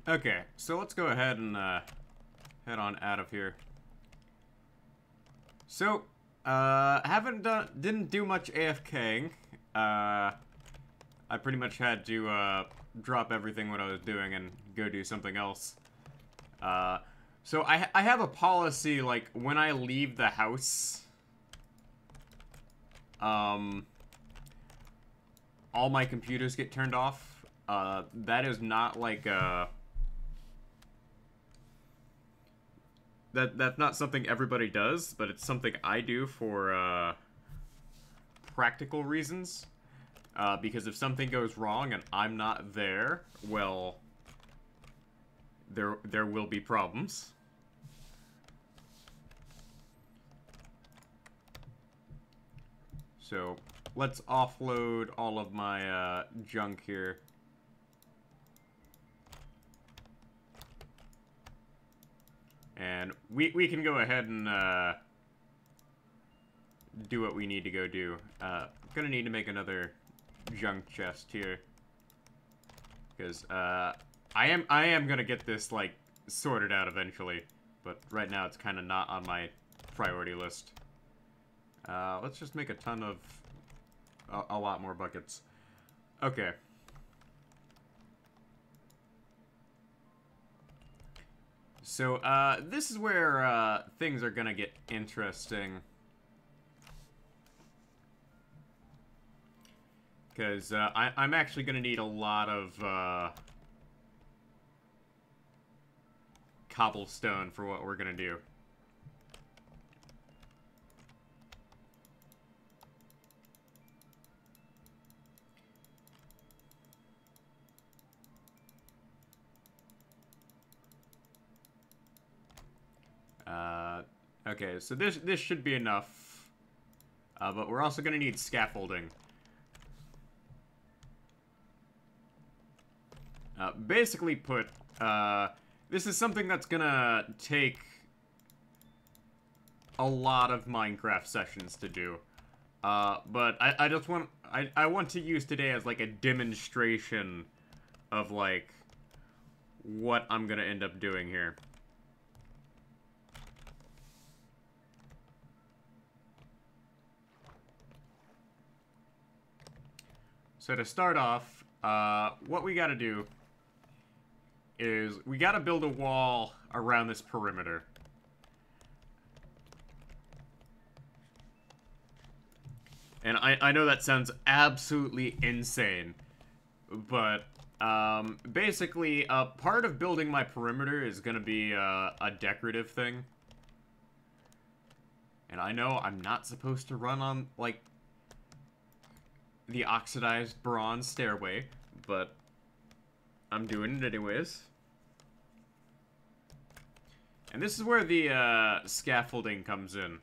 Okay, so let's go ahead and head on out of here. So, didn't do much AFKing. I pretty much had to drop everything what I was doing and go do something else. So I have a policy, like, when I leave the house, all my computers get turned off. That is not like that's not something everybody does, but it's something I do for practical reasons. Because if something goes wrong and I'm not there, well, there will be problems. So let's offload all of my junk here. And we can go ahead and do what we need to go do. Gonna need to make another junk chest here, because I am gonna get this, like, sorted out eventually, but right now it's kind of not on my priority list. Let's just make a ton of a lot more buckets. Okay. So, this is where, things are gonna get interesting. Because, I'm actually gonna need a lot of, cobblestone for what we're gonna do. Okay, so this should be enough. But we're also gonna need scaffolding. Basically put, this is something that's gonna take a lot of Minecraft sessions to do. But I just want, I want to use today as, like, a demonstration of, like, what I'm gonna end up doing here. So to start off, what we gotta do is we gotta build a wall around this perimeter. And I know that sounds absolutely insane, but basically, part of building my perimeter is gonna be a decorative thing. And I know I'm not supposed to run on, like, the oxidized bronze stairway, but I'm doing it anyways. And this is where the scaffolding comes in.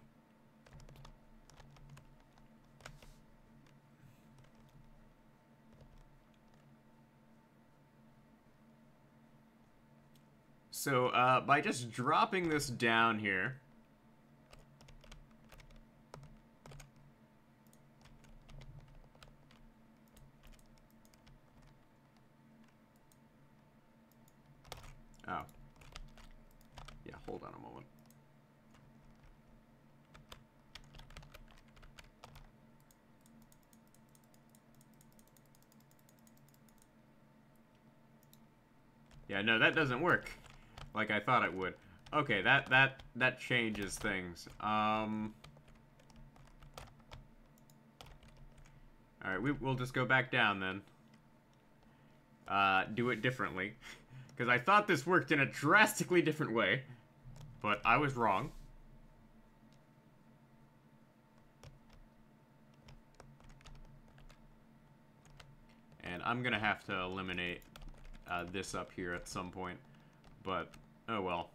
So, by just dropping this down here, oh. Yeah, hold on a moment. Yeah, no, that doesn't work like I thought it would. Okay, that changes things. Alright, we'll just go back down then. Do it differently. Because I thought this worked in a drastically different way, but I was wrong. And I'm gonna have to eliminate this up here at some point, but oh well.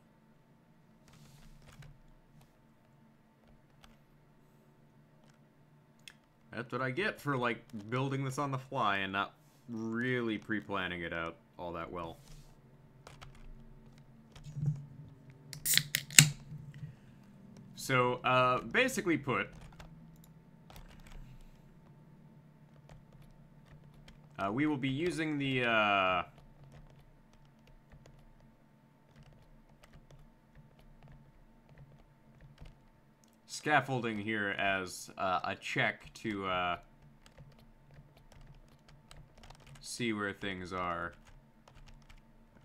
That's what I get for, like, building this on the fly and not really pre-planning it out all that well. So, basically put, we will be using the, scaffolding here as a check to see where things are.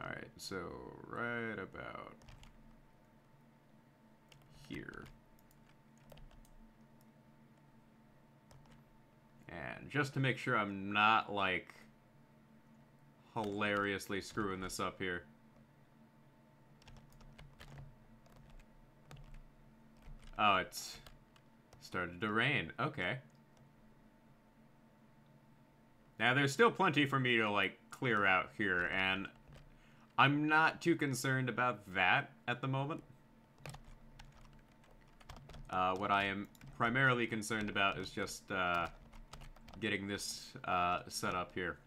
Alright, so right about here. And just to make sure I'm not, like, hilariously screwing this up here. Oh, it's started to rain. Okay. Now, there's still plenty for me to, like, clear out here, and I'm not too concerned about that at the moment. What I am primarily concerned about is just, getting this, set up here.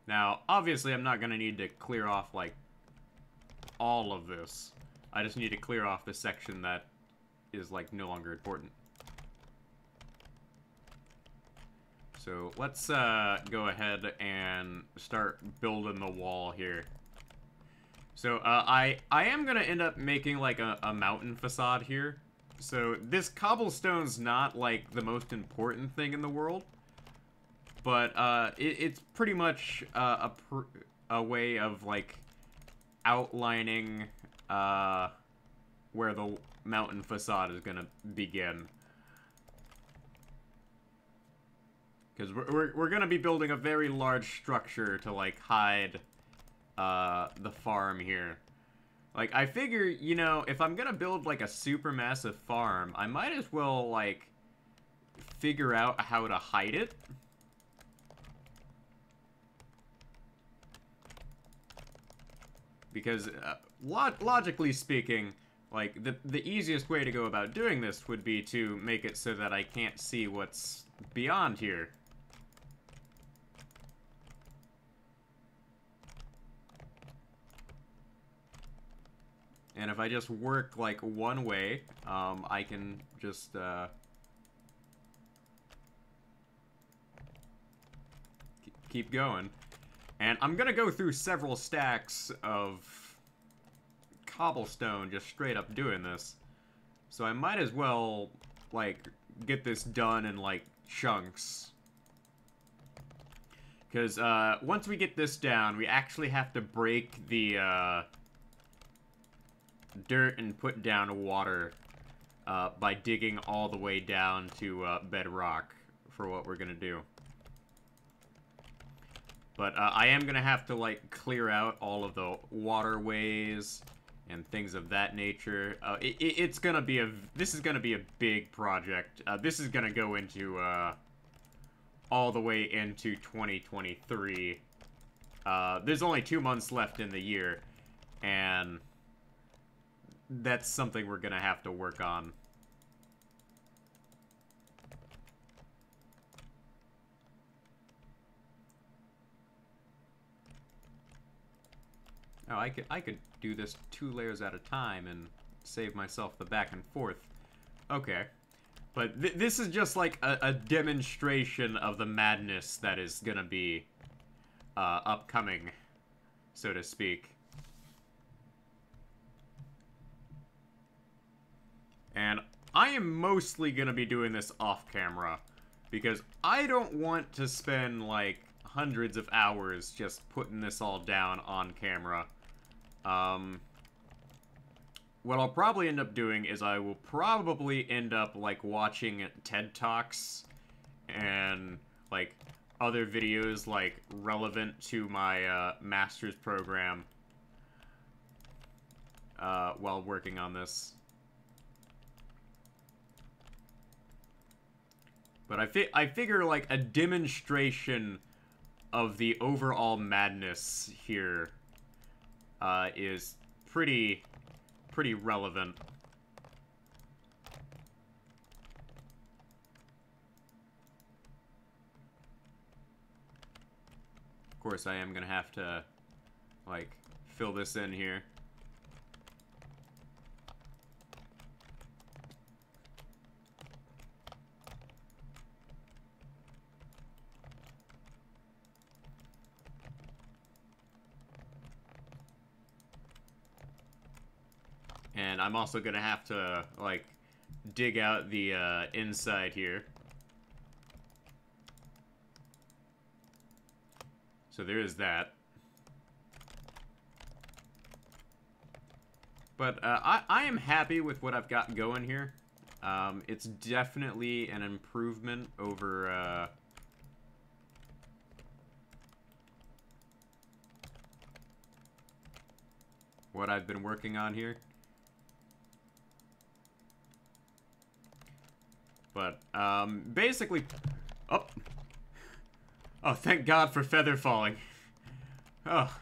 Now, obviously, I'm not going to need to clear off, like, all of this. I just need to clear off the section that is, like, no longer important. So, let's, go ahead and start building the wall here. So, I am gonna end up making, like, a mountain facade here. So, this cobblestone's not, like, the most important thing in the world. But, it's pretty much, a way of, like, outlining, where the mountain facade is gonna begin. Because we're gonna be building a very large structure to, like, hide, the farm here. Like, I figure, you know, if I'm gonna build, like, a super massive farm, I might as well, like, figure out how to hide it. Because, logically speaking, like, the easiest way to go about doing this would be to make it so that I can't see what's beyond here. And if I just work, like, one way, I can just, keep going. And I'm gonna go through several stacks of cobblestone just straight up doing this. So I might as well, like, get this done in, like, chunks. Because, once we get this down, we actually have to break the, dirt and put down water, by digging all the way down to, bedrock for what we're gonna do. But, I am gonna have to, like, clear out all of the waterways and things of that nature. It's gonna be this is gonna be a big project. This is gonna go into, all the way into 2023. There's only 2 months left in the year, and that's something we're gonna have to work on. Oh, I could do this 2 layers at a time and save myself the back and forth. Okay. But this is just like a demonstration of the madness that is gonna be upcoming, so to speak. And I am mostly gonna be doing this off camera, because I don't want to spend, like, hundreds of hours just putting this all down on camera. What I'll probably end up doing is I will probably end up, like, watching TED Talks and, like, other videos, like, relevant to my, master's program, while working on this. But I figure, like, a demonstration of the overall madness here, is pretty relevant. Of course, I am gonna have to, like, fill this in here. And I'm also gonna have to, like, dig out the inside here. So there is that. But I am happy with what I've got going here. It's definitely an improvement over what I've been working on here. But basically, oh, thank God for feather falling. Oh,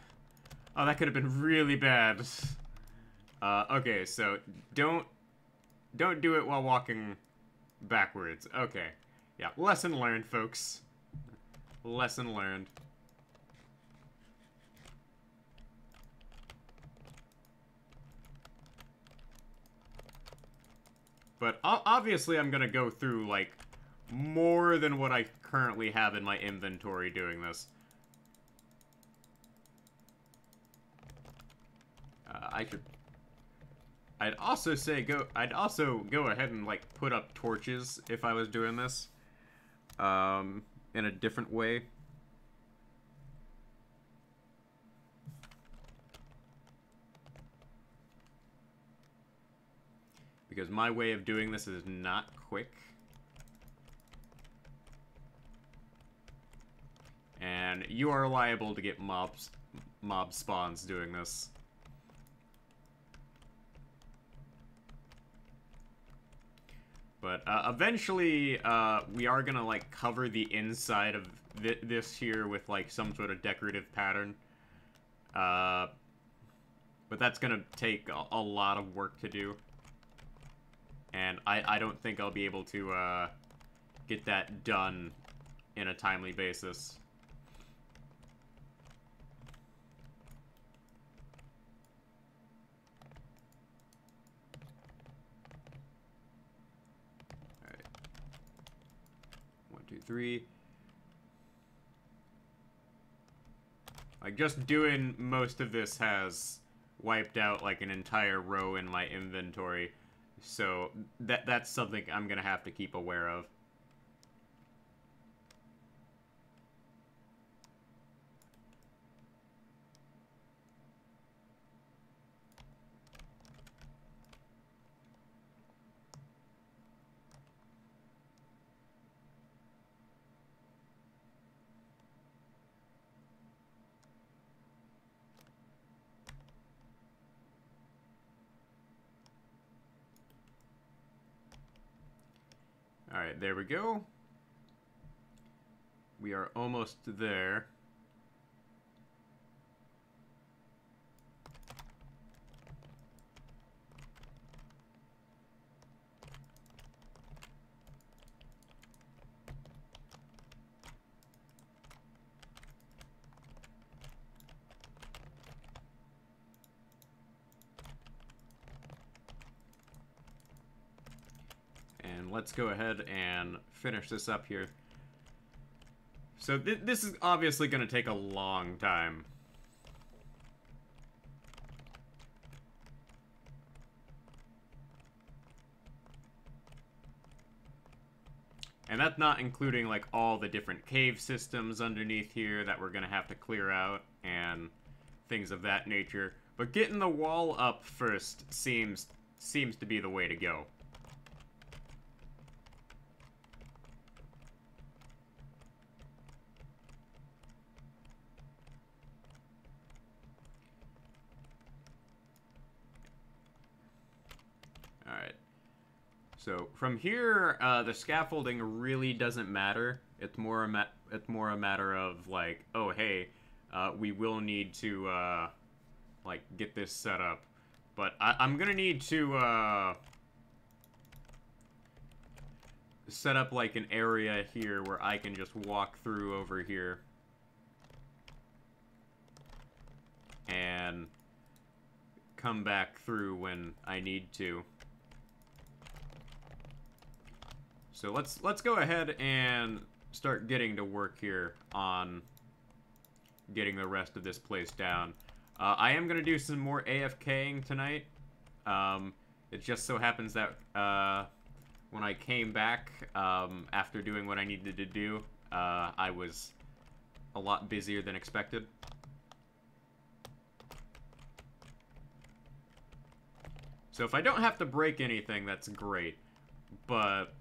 that could have been really bad. Okay, so don't do it while walking backwards. Okay. Yeah, lesson learned, folks. Lesson learned. But obviously I'm gonna go through, like, more than what I currently have in my inventory doing this. I'd also go ahead and, like, put up torches if I was doing this. In a different way. Because my way of doing this is not quick. And you are liable to get mob spawns doing this. But eventually, we are gonna, like, cover the inside of this here with, like, some sort of decorative pattern. But that's gonna take a lot of work to do. And I don't think I'll be able to get that done in a timely basis. Alright. 1, 2, 3. Like, just doing most of this has wiped out, like, an entire row in my inventory. So that's something I'm gonna have to keep aware of. Alright, there we go. We are almost there. Let's go ahead and finish this up here. So this is obviously going to take a long time. And that's not including, like, all the different cave systems underneath here that we're going to have to clear out and things of that nature. But getting the wall up first seems to be the way to go. Alright. So from here, the scaffolding really doesn't matter. It's more a matter of, like, oh hey, we will need to like, get this set up. But I'm gonna need to set up, like, an area here where I can just walk through over here and come back through when I need to. So let's go ahead and start getting to work here on getting the rest of this place down. I am going to do some more AFKing tonight. It just so happens that when I came back after doing what I needed to do, I was a lot busier than expected. So if I don't have to break anything, that's great. But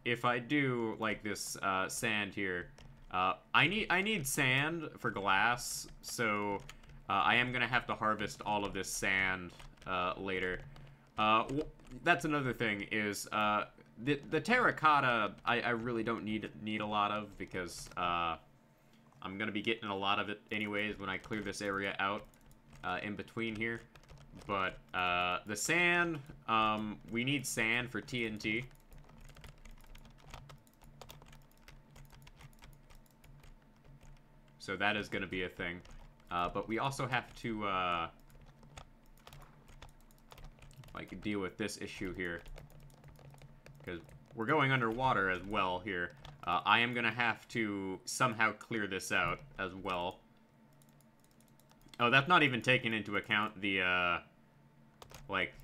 if I do, like this sand here, I need sand for glass, so I am gonna have to harvest all of this sand later. That's another thing is the terracotta I really don't need a lot of because I'm gonna be getting a lot of it anyways when I clear this area out in between here. But the sand, we need sand for TNT. So that is going to be a thing. But we also have to, like, deal with this issue here. Because we're going underwater as well here. I am going to have to somehow clear this out as well. Oh, that's not even taking into account the, like,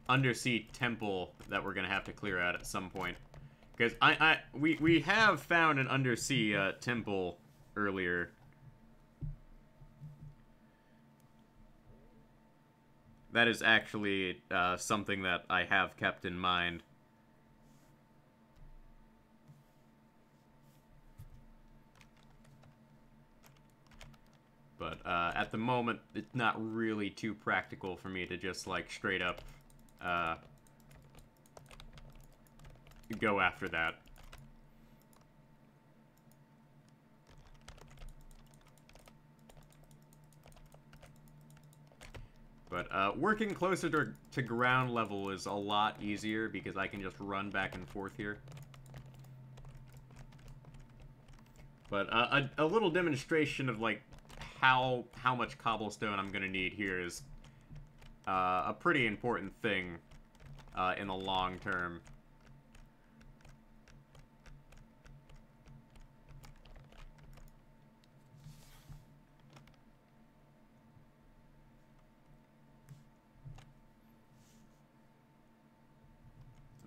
undersea temple that we're gonna have to clear out at some point. Because we have found an undersea temple earlier. That is actually something that I have kept in mind. But at the moment, it's not really too practical for me to just, like, straight up go after that. But working closer to ground level is a lot easier because I can just run back and forth here. But a little demonstration of, like, how much cobblestone I'm gonna need here is a pretty important thing in the long term.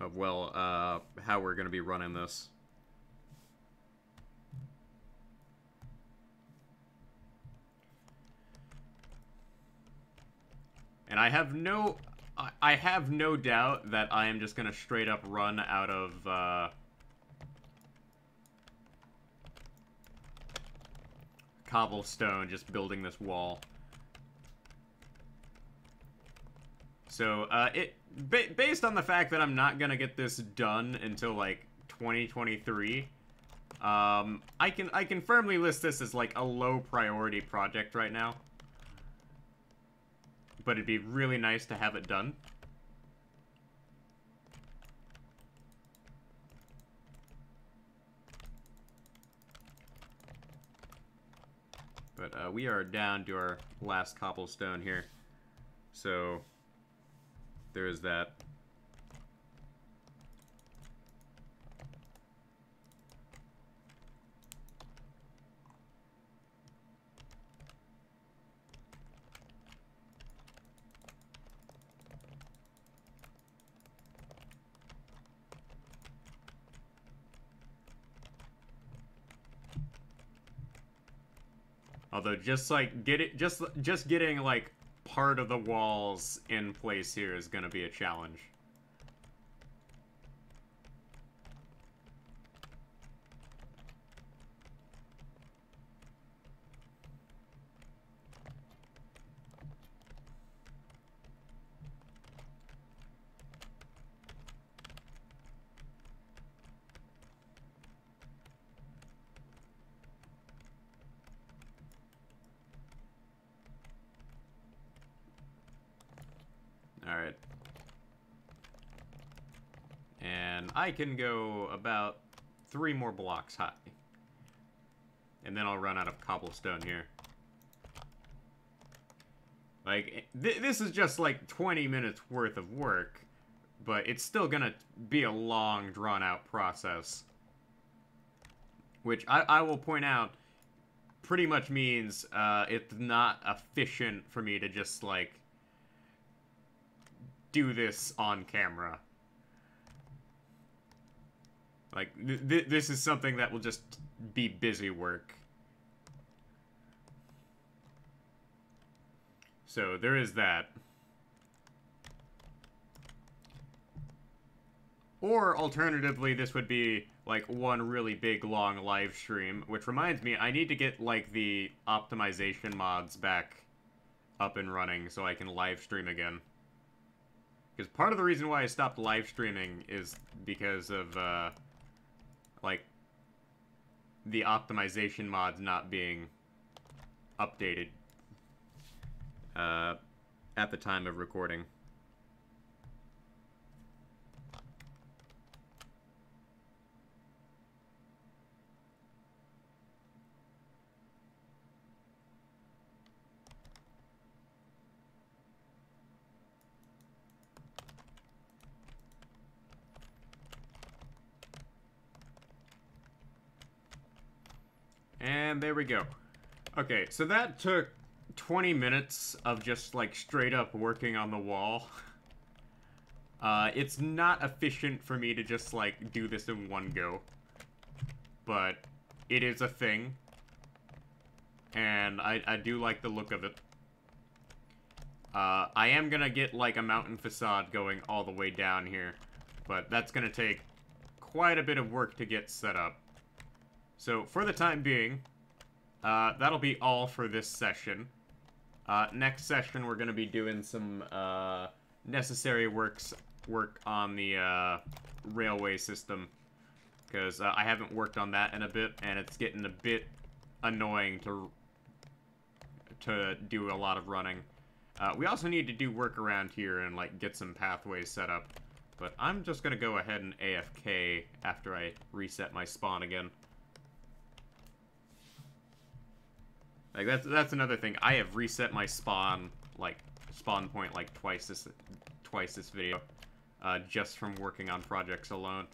Of, well, how we're gonna be running this. And I have no doubt that I am just gonna straight up run out of cobblestone just building this wall. So based on the fact that I'm not gonna get this done until like 2023, I can firmly list this as like a low priority project right now. But it'd be really nice to have it done. But we are down to our last cobblestone here. So there is that. Although just like just getting like part of the walls in place here is gonna be a challenge. Alright. And I can go about 3 more blocks high. And then I'll run out of cobblestone here. Like, this is just like 20 minutes worth of work, but it's still gonna be a long, drawn-out process. Which I will point out, pretty much means it's not efficient for me to just, like, do this on camera. Like, this is something that will just be busy work. So, there is that. Or, alternatively, this would be, like, one really big, long live stream. Which reminds me, I need to get, like, the optimization mods back up and running so I can live stream again. Because part of the reason why I stopped live streaming is because of, like, the optimization mods not being updated at the time of recording. And there we go. Okay, so that took 20 minutes of just, like, straight up working on the wall. It's not efficient for me to just, like, do this in one go. But it is a thing. And I do like the look of it. I am gonna get, like, a mountain facade going all the way down here. But that's gonna take quite a bit of work to get set up. So, for the time being, that'll be all for this session. Next session, we're going to be doing some necessary work on the railway system. Because I haven't worked on that in a bit, and it's getting a bit annoying to do a lot of running. We also need to do work around here and, like, get some pathways set up. But I'm just going to go ahead and AFK after I reset my spawn again. Like, that's another thing. I have reset my spawn point, like, twice this video, just from working on projects alone.